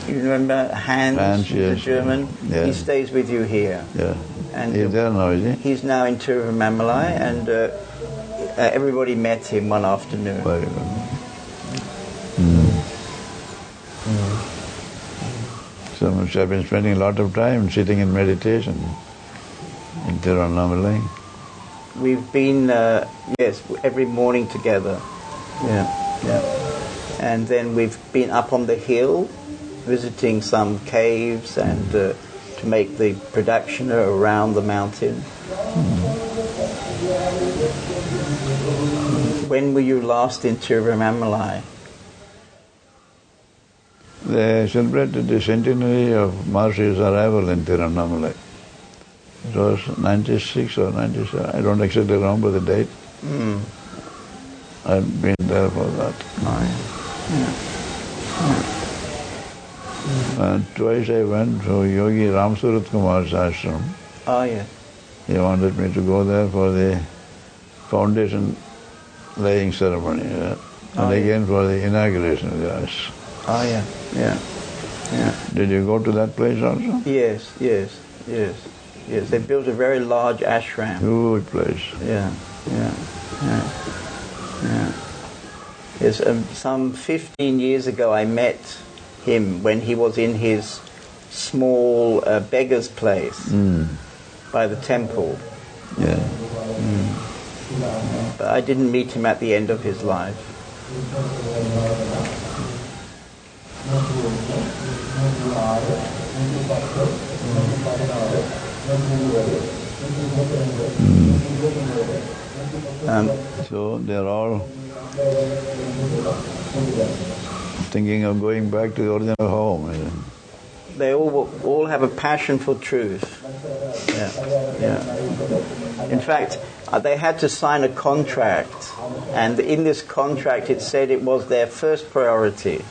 You remember Hans, the yes. German? Yeah. He stays with you here. Yeah. And he's there now, is he? He's now in Tiruvannamalai, and everybody met him one afternoon. Very good. So much I've been spending a lot of time sitting in meditation in Tiruvannamalai. We've been, yes, every morning together. Yeah. And then we've been up on the hill, visiting some caves and to make the pradakshina around the mountain. When were you last in Tiruvannamalai? They celebrated the centenary of Maharshi's arrival in Tiruvannamalai. It was 96 or 97, I don't exactly remember the date. I've been there for that. And twice I went to Yogi Ramsurat Kumar's ashram. Oh, yes. He wanted me to go there for the foundation laying ceremony, and again for the inauguration of the ashram. Oh, yeah. Did you go to that place also? Yes. They built a very large ashram. Huge place. Yeah. Yes, some 15 years ago I met him when he was in his small beggar's place by the temple. Yeah. But I didn't meet him at the end of his life. So they're all thinking of going back to the original home. They all have a passion for truth. Yeah. In fact, they had to sign a contract, and in this contract it said it was their first priority.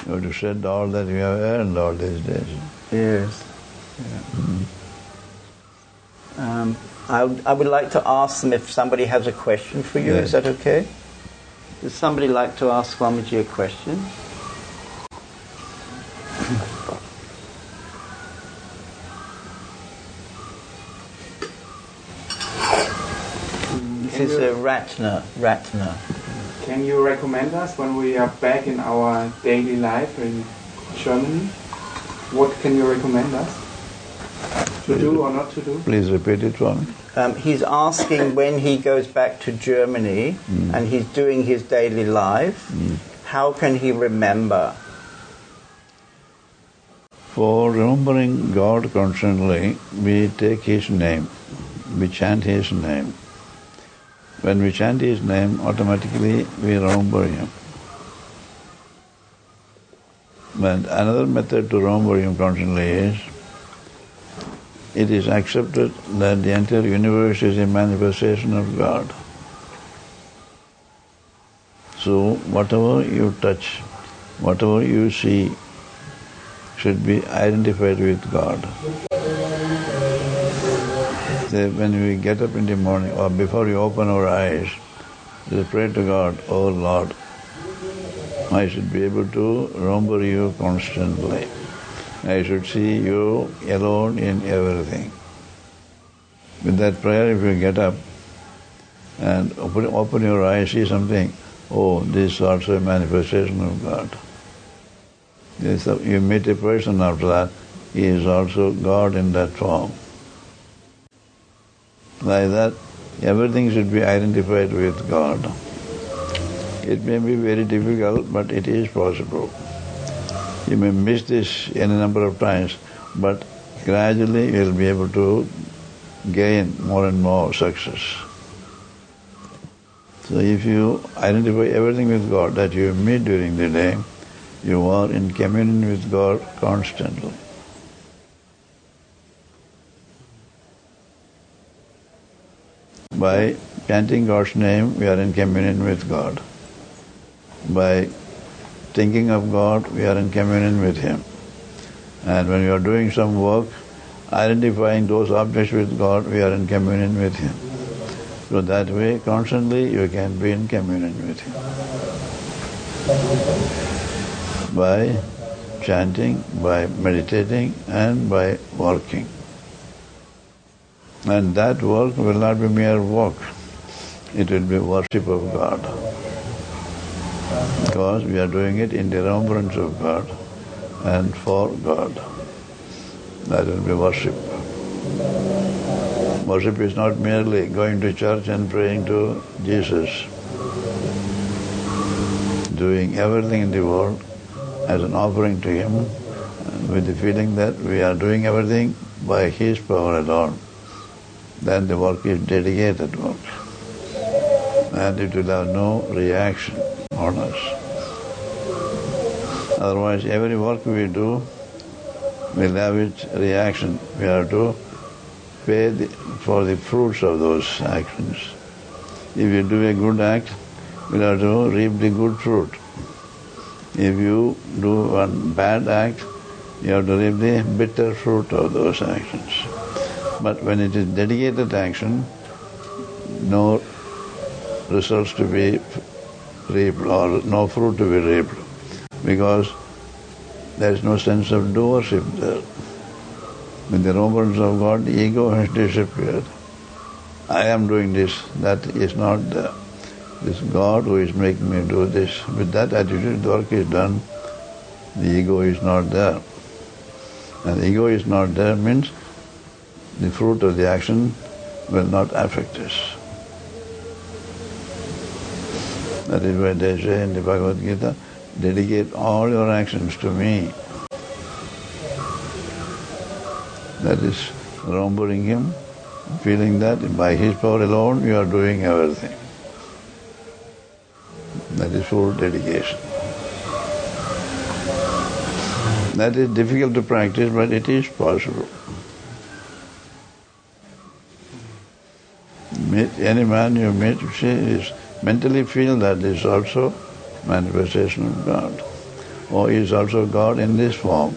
You have to shed all that you have earned all these days. Yes. I would like to ask them if somebody has a question for you. Yes. Is that okay? Does somebody like to ask Swamiji a question? This is Ratna. Can you recommend us when we are back in our daily life in Germany? What can you recommend us to do or not to do? Please repeat it for me. He's asking when he goes back to Germany and he's doing his daily life, how can he remember? For remembering God constantly, we take His name, we chant His name. When we chant His name, automatically we remember Him. But another method to remember Him constantly is, it is accepted that the entire universe is a manifestation of God. So whatever you touch, whatever you see, should be identified with God. So when we get up in the morning or before we open our eyes, we pray to God, "Oh Lord, I should be able to remember You constantly. I should see You alone in everything." With that prayer, if you get up and open your eyes, see something, oh, this is also a manifestation of God. You meet a person after that, he is also God in that form. Like that, everything should be identified with God. It may be very difficult, but it is possible. You may miss this any number of times, but gradually you will be able to gain more and more success. So if you identify everything with God that you meet during the day, you are in communion with God constantly. By chanting God's name, we are in communion with God. By thinking of God, we are in communion with Him. And when we are doing some work, identifying those objects with God, we are in communion with Him. So that way, constantly, you can be in communion with Him. by chanting, by meditating, and by working. And that work will not be mere work. It will be worship of God. Because we are doing it in the remembrance of God and for God. That will be worship. Worship is not merely going to church and praying to Jesus. Doing everything in the world as an offering to Him with the feeling that we are doing everything by His power alone. Then the work is dedicated work. And it will have no reaction on us. Otherwise, every work we do will have its reaction. We have to pay for the fruits of those actions. If you do a good act, you have to reap the good fruit. If you do one bad act, you have to reap the bitter fruit of those actions. But when it is dedicated action, no results to be reaped or no fruit to be reaped, because there is no sense of doership there. With the remembrance of God, the ego has disappeared. I am doing this, that is not there. This God who is making me do this. With that attitude, the work is done, the ego is not there. And the ego is not there means the fruit of the action will not affect us. That is why they say in the Bhagavad Gita, dedicate all your actions to me. That is remembering Him, feeling that by His power alone you are doing everything. That is full dedication. That is difficult to practice, but it is possible. Any man you meet, you see, is mentally feel that is also manifestation of God. Or is also God in this form.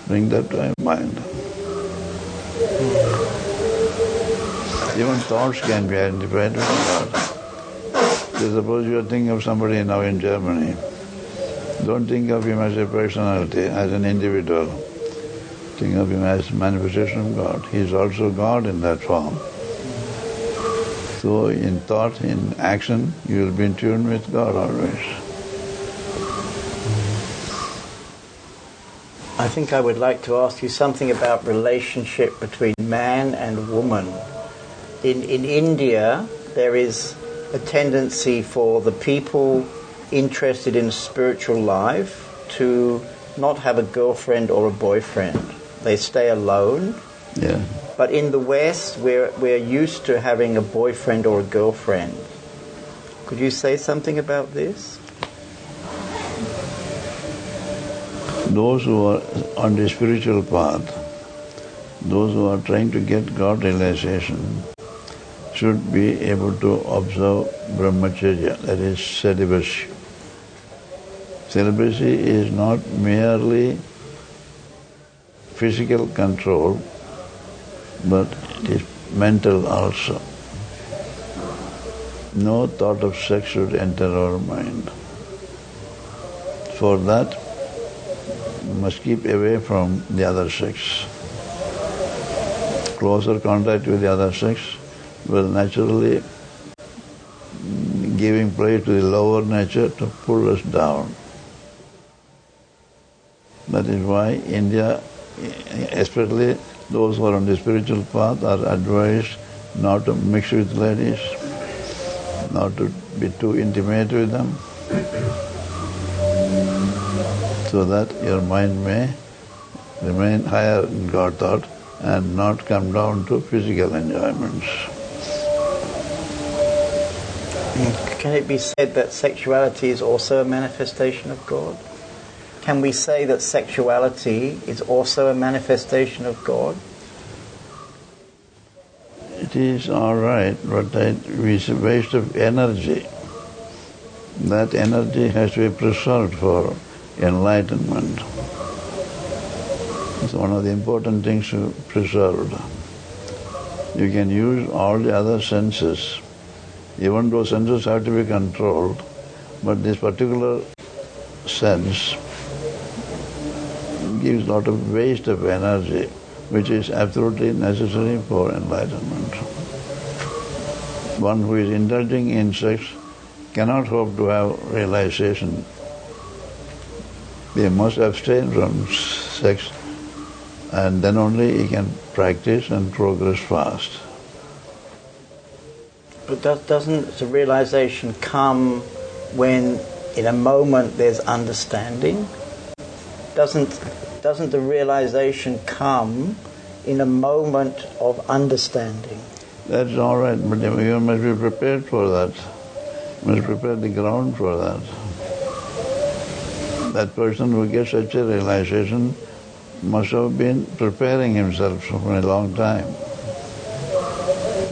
Bring that to your mind. Even thoughts can be identified with God. So suppose you are thinking of somebody now in Germany. Don't think of him as a personality, as an individual. Think of him as manifestation of God. He is also God in that form. So in thought, in action, you will be in tune with God always. I think I would like to ask you something about relationship between man and woman. In India, there is a tendency for the people interested in spiritual life to not have a girlfriend or a boyfriend. They stay alone. Yeah. But in the West, we're used to having a boyfriend or a girlfriend. Could you say something about this? Those who are on the spiritual path, those who are trying to get God realization, should be able to observe brahmacharya, that is celibacy. Celibacy is not merely physical control, but it is mental also. No thought of sex should enter our mind. For that, we must keep away from the other sex. Closer contact with the other sex will naturally giving place to the lower nature to pull us down. That is why India, especially those who are on the spiritual path, are advised not to mix with ladies, not to be too intimate with them, so that your mind may remain higher in God thought and not come down to physical enjoyments. Can it be said that sexuality is also a manifestation of God? Can we say that sexuality is also a manifestation of God? It is all right, but it is a waste of energy. That energy has to be preserved for enlightenment. It's one of the important things to preserve. You can use all the other senses. Even those senses have to be controlled. But this particular sense gives a lot of waste of energy, which is absolutely necessary for enlightenment. One who is indulging in sex cannot hope to have realization. He must abstain from sex, and then only he can practice and progress fast. But doesn't the realization come when, in a moment, there's understanding? Doesn't the realization come in a moment of understanding? That's all right, but you must be prepared for that. You must prepare the ground for that. That person who gets such a realization must have been preparing himself for a long time.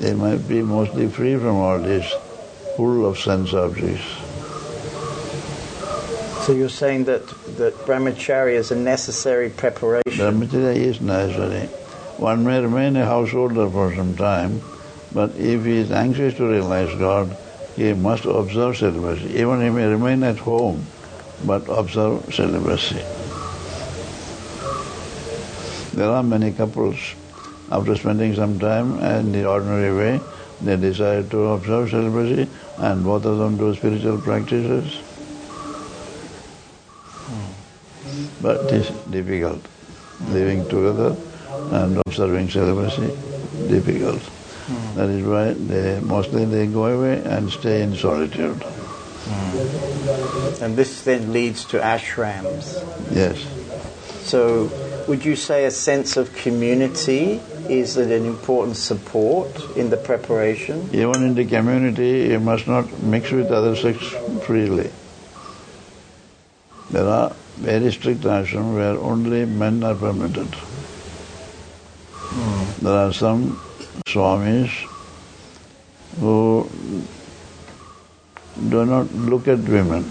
He might be mostly free from all this, full of sense objects. So you're saying that brahmacharya is a necessary preparation? Brahmacharya is necessary. One may remain a householder for some time, but if he is anxious to realize God, he must observe celibacy. Even he may remain at home, but observe celibacy. There are many couples, after spending some time in the ordinary way, they decide to observe celibacy, and both of them do spiritual practices. But it is difficult. Living together and observing celibacy, difficult. That is why they go away and stay in solitude. And this then leads to ashrams. Yes. So would you say a sense of community is an important support in the preparation? Even in the community, you must not mix with other sects freely. There are very strict ashrams where only men are permitted. There are some swamis who do not look at women,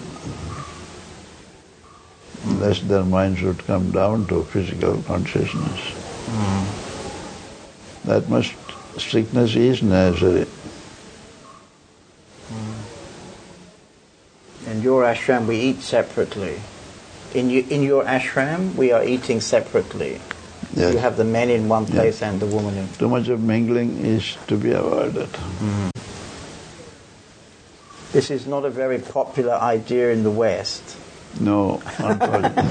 lest their mind should come down to physical consciousness. That much strictness is necessary. In your ashram, we eat separately. In your ashram, we are eating separately. Yes. You have the men in one place and the women in. Too much of mingling is to be avoided. This is not a very popular idea in the West. No, unfortunately.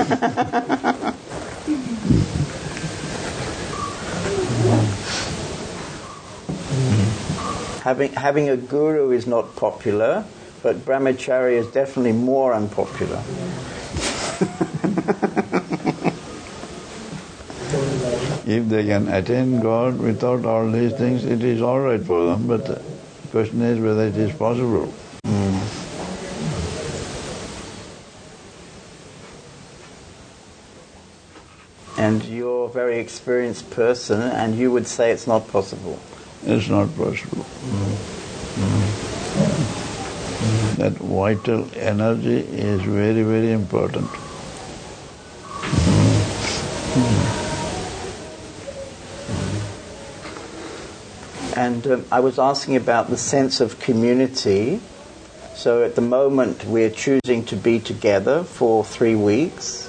Having a guru is not popular, but brahmacharya is definitely more unpopular. If they can attain God without all these things, it is all right for them, but the question is whether it is possible. And you're a very experienced person, and you would say it's not possible. It's not possible. That vital energy is very, very important. And I was asking about the sense of community. So at the moment we're choosing to be together for 3 weeks,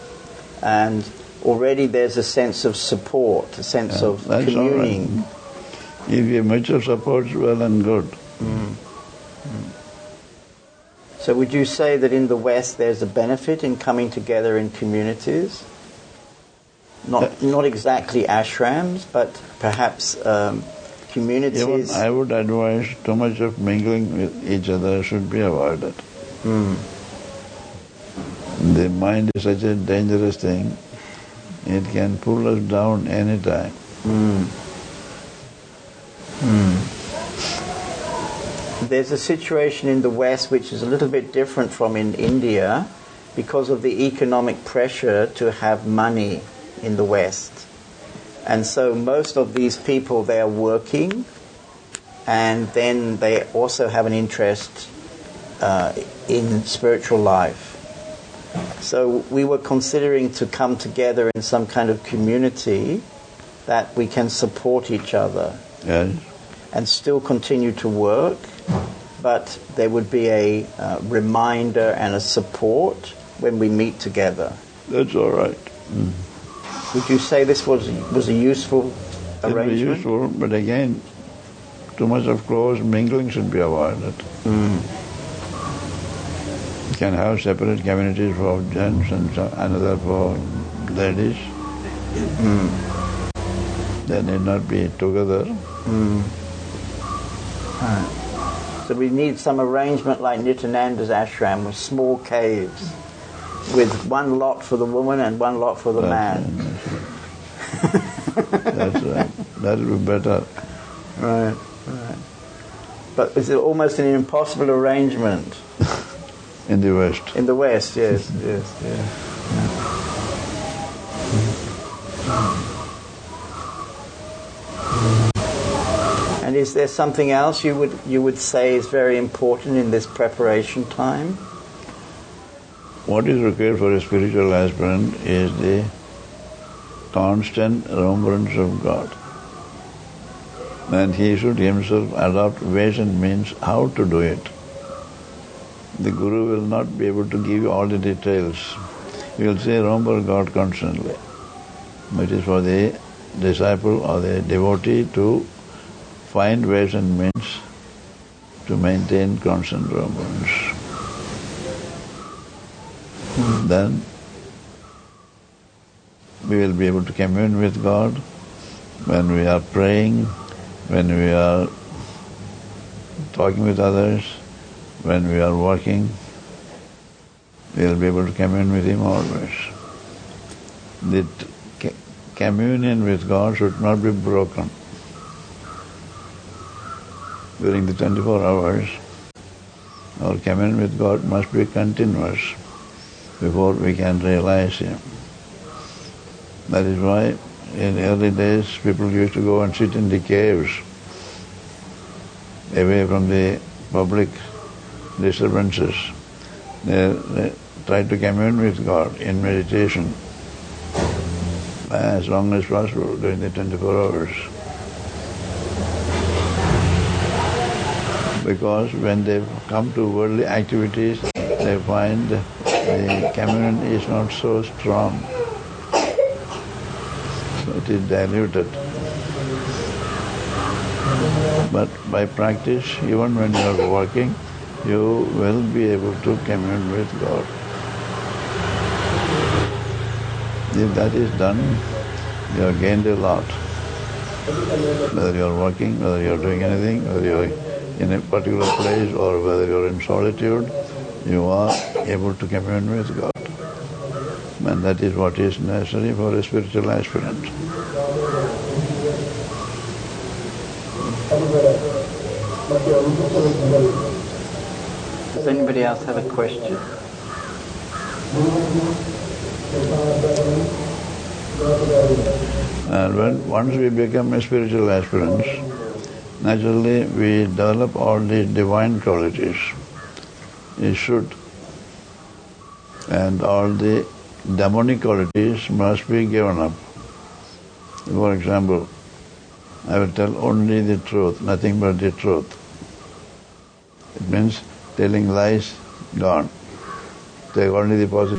and already there's a sense of support, a sense of communing. Right. If your mutual support's well and good. So would you say that in the West there's a benefit in coming together in communities? Not exactly ashrams, but perhaps communities. Even I would advise too much of mingling with each other should be avoided. The mind is such a dangerous thing. It can pull us down any time. There's a situation in the West which is a little bit different from in India because of the economic pressure to have money in the West. And so most of these people, they are working, and then they also have an interest in spiritual life. So we were considering to come together in some kind of community that we can support each other. Yes. And still continue to work, but there would be a reminder and a support when we meet together. That's all right. Would you say this was a useful arrangement? It was useful, but again, too much of close mingling should be avoided. You can have separate communities for gents and another for ladies. They need not be together. So we need some arrangement like Nityananda's ashram with small caves, with one lot for the woman and one lot for the man. That's right. That will be better. Right. But is it almost an impossible arrangement? In the West. In the West, yes. And is there something else you would say is very important in this preparation time? What is required for a spiritual aspirant is the constant remembrance of God. And he should himself adopt ways and means how to do it. The Guru will not be able to give you all the details. He will say, remember God constantly. It is for the disciple or the devotee to find ways and means to maintain constant remembrance. Then we will be able to commune with God when we are praying, when we are talking with others, when we are working. We will be able to commune with Him always. The communion with God should not be broken. During the 24 hours, our communion with God must be continuous before we can realize Him. That is why in early days people used to go and sit in the caves away from the public disturbances. They try to commune with God in meditation as long as possible during the 24 hours. Because when they come to worldly activities, they find the communion is not so strong. So it is diluted. But by practice, even when you are working, you will be able to commune with God. If that is done, you have gained a lot. Whether you are working, whether you are doing anything, whether you are in a particular place or whether you are in solitude, you are able to commune with God. And that is what is necessary for a spiritual aspirant. Does anybody else have a question? And once we become a spiritual aspirants, naturally we develop all the divine qualities. It should. And all the demonic qualities must be given up. For example, I will tell only the truth, nothing but the truth. It means telling lies, gone. Take only the positive